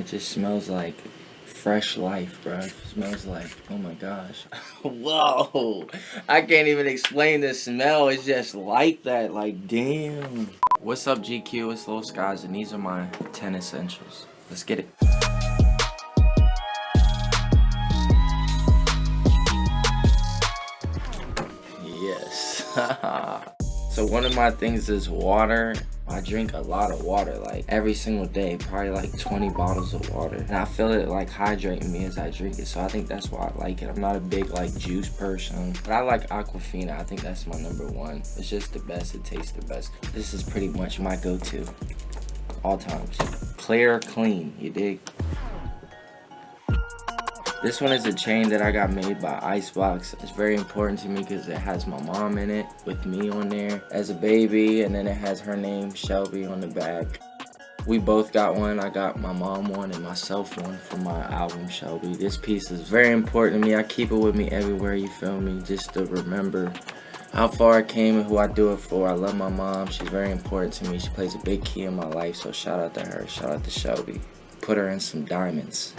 It just smells like fresh life, bro. It smells like, oh my gosh. Whoa. I can't even explain the smell. It's just like that. Like, damn. What's up, GQ? It's Lil Skies, and these are my 10 essentials. Let's get it. Yes. So one of my things is water. I drink a lot of water, like every single day, probably like 20 bottles of water. And I feel it like hydrating me as I drink it. So I think that's why I like it. I'm not a big like juice person, but I like Aquafina. I think that's my number one. It's just the best. It tastes the best. This is pretty much my go-to all times. Clear, clean, you dig? This one is a chain that I got made by Icebox. It's very important to me because it has my mom in it with me on there as a baby, and then it has her name, Shelby, on the back. We both got one. I got my mom one and myself one for my album, Shelby. This piece is very important to me. I keep it with me everywhere, you feel me? Just to remember how far I came and who I do it for. I love my mom. She's very important to me. She plays a big key in my life, so shout out to her. Shout out to Shelby. Put her in some diamonds.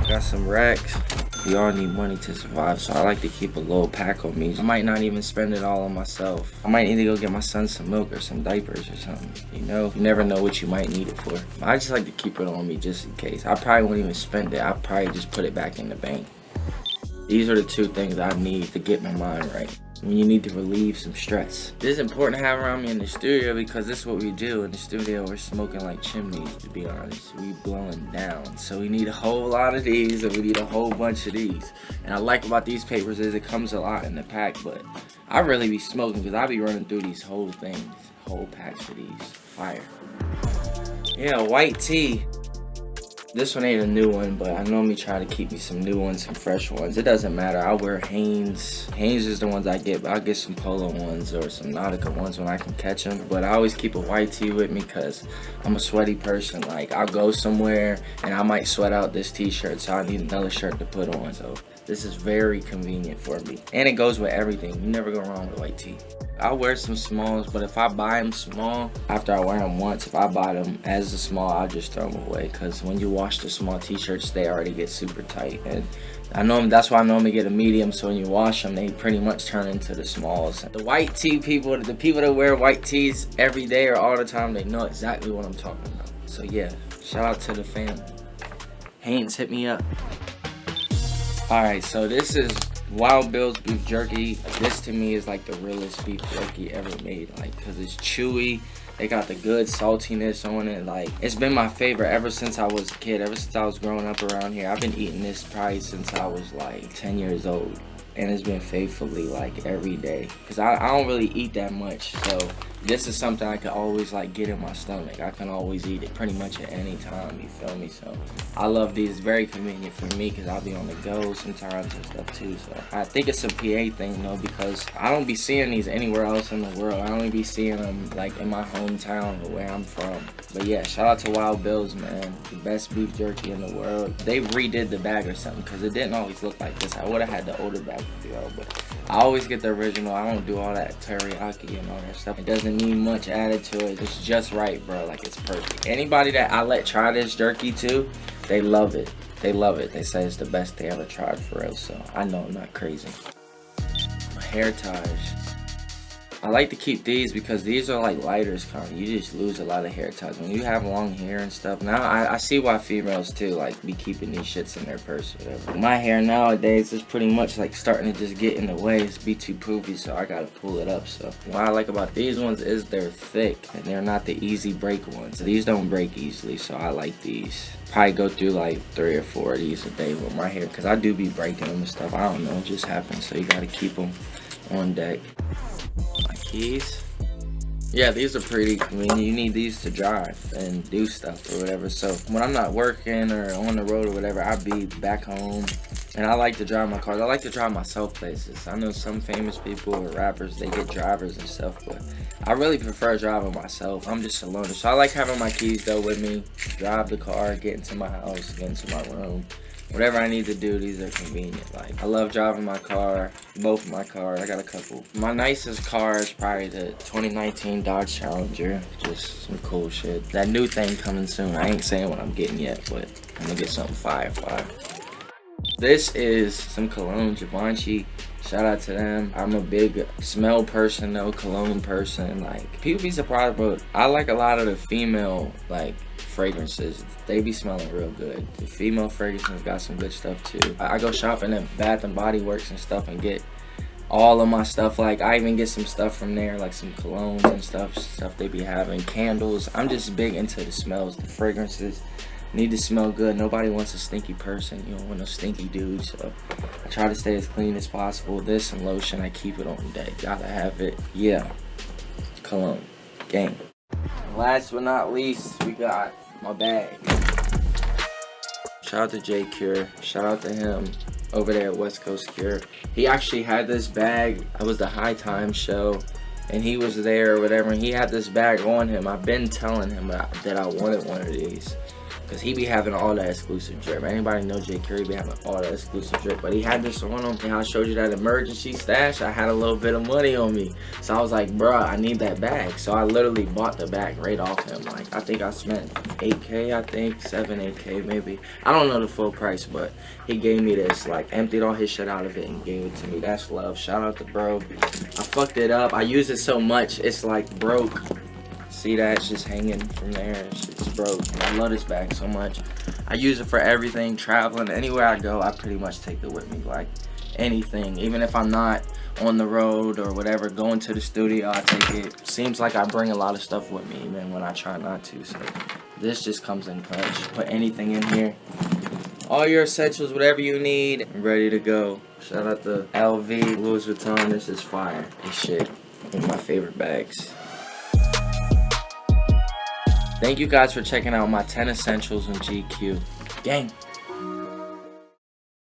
Got some racks. We all need money to survive, so I like to keep a little pack on me. I might not even spend it all on myself. I might need to go get my son some milk or some diapers or something. You know, you never know what you might need it for. I just like to keep it on me just in case. I probably won't even spend it. I'll probably just put it back in the bank. These are the two things I need to get my mind right. When you need to relieve some stress. This is important to have around me in the studio because this is what we do. In the studio, we're smoking like chimneys, to be honest. We blowing down. So we need a whole lot of these, and we need a whole bunch of these. And I like about these papers is it comes a lot in the pack, but I really be smoking because I be running through these whole things, whole packs of these. Fire. Yeah, white tea. This one ain't a new one, but I normally try to keep me some new ones, some fresh ones. It doesn't matter. I wear Hanes. Hanes is the ones I get, but I'll get some Polo ones or some Nautica ones when I can catch them. But I always keep a white tee with me because I'm a sweaty person. Like, I'll go somewhere and I might sweat out this t-shirt, so I need another shirt to put on. So this is very convenient for me. And it goes with everything. You never go wrong with white tee. I'll wear some smalls, but if I buy them small, after I wear them once, if I buy them as a small, I'll just throw them away. Because when you wash the small t-shirts, they already get super tight. And I know that's why I normally get a medium, so when you wash them, they pretty much turn into the smalls. The white tee people, the people that wear white tees every day or all the time, they know exactly what I'm talking about. So yeah, shout out to the family. Haynes, hit me up. Alright, so this is Wild Bill's beef jerky. This to me is like the realest beef jerky ever made, like, because it's chewy. They got the good saltiness on it. Like, it's been my favorite ever since I was a kid, ever since I was growing up around here. I've been eating this probably since I was like 10 years old, and it's been faithfully like every day because I don't really eat that much, so this is something I can always like get in my stomach. I can always eat it pretty much at any time, you feel me? So I love these. It's very convenient for me because I'll be on the go sometimes and stuff too. So I think it's a PA thing though, because I don't be seeing these anywhere else in the world. I only be seeing them like in my hometown or where I'm from. But yeah, shout out to Wild Bill's, man. The best beef jerky in the world. They redid the bag or something because it didn't always look like this. I would have had the older bag video, but I always get the original. I don't do all that teriyaki and all that stuff. It doesn't need much added to it. It's just right, bro. Like, it's perfect. Anybody that I let try this jerky too, they love it. They love it. They say it's the best they ever tried for real. So I know I'm not crazy. Hair ties. I like to keep these because these are like lighters kind of. You just lose a lot of hair ties when you have long hair and stuff. Now I see why females too like be keeping these shits in their purse or whatever. My hair nowadays is pretty much like starting to just get in the way. It's be too poofy, so I gotta pull it up. So what I like about these ones is they're thick and they're not the easy break ones. These don't break easily, so I like these. Probably go through like 3 or 4 of these a day with my hair because I do be breaking them and stuff. I don't know, it just happens, so you gotta keep them on deck. My keys. Yeah, these are pretty convenient. You need these to drive and do stuff or whatever. So when I'm not working or on the road or whatever, I'll be back home. And I like to drive my cars. I like to drive myself places. I know some famous people or rappers, they get drivers and stuff, but I really prefer driving myself. I'm just a loner. So I like having my keys though with me. Drive the car, get into my house, get into my room. Whatever I need to do, these are convenient. Like, I love driving my car, both of my cars. I got a couple. My nicest car is probably the 2019 Dodge Challenger. Just some cool shit. That new thing coming soon. I ain't saying what I'm getting yet, but I'm gonna get something fire. This is some cologne, Givenchy. Shout out to them. I'm a big smell person though, cologne person. Like, people be surprised, but I like a lot of the female, like, fragrances. They be smelling real good. The female fragrances got some good stuff too. I go shopping at Bath and Body Works and stuff and get all of my stuff. Like, I even get some stuff from there, like some colognes and stuff they be having, candles. I'm just big into the smells, the fragrances. Need to smell good. Nobody wants a stinky person. You don't want no stinky dude. So I try to stay as clean as possible. This and lotion, I keep it on deck. Gotta have it. Yeah. Cologne. Gang. Last but not least, we got my bag. Shout out to J Cure. Shout out to him over there at West Coast Cure. He actually had this bag. It was the High Time show, and he was there or whatever, and he had this bag on him. I've been telling him that I wanted one of these, because he be having all that exclusive drip. Anybody know J Cure, he be having all that exclusive drip. But he had this on him, and I showed you that emergency stash. I had a little bit of money on me. So I was like, bruh, I need that bag. So I literally bought the bag right off him. Like, I think I spent 8K, I think, 8K maybe. I don't know the full price, but he gave me this, like, emptied all his shit out of it and gave it to me. That's love. Shout out to bro. I fucked it up. I use it so much, it's like broke. See that? It's just hanging from there. It's broke. I love this bag so much. I use it for everything, traveling. Anywhere I go, I pretty much take it with me. Like, anything. Even if I'm not on the road or whatever, going to the studio, I take it. Seems like I bring a lot of stuff with me, even when I try not to. So this just comes in clutch. Just put anything in here. All your essentials, whatever you need, I'm ready to go. Shout out to LV, Louis Vuitton. This is fire. This shit. One of my favorite bags. Thank you guys for checking out my 10 essentials in GQ. Gang.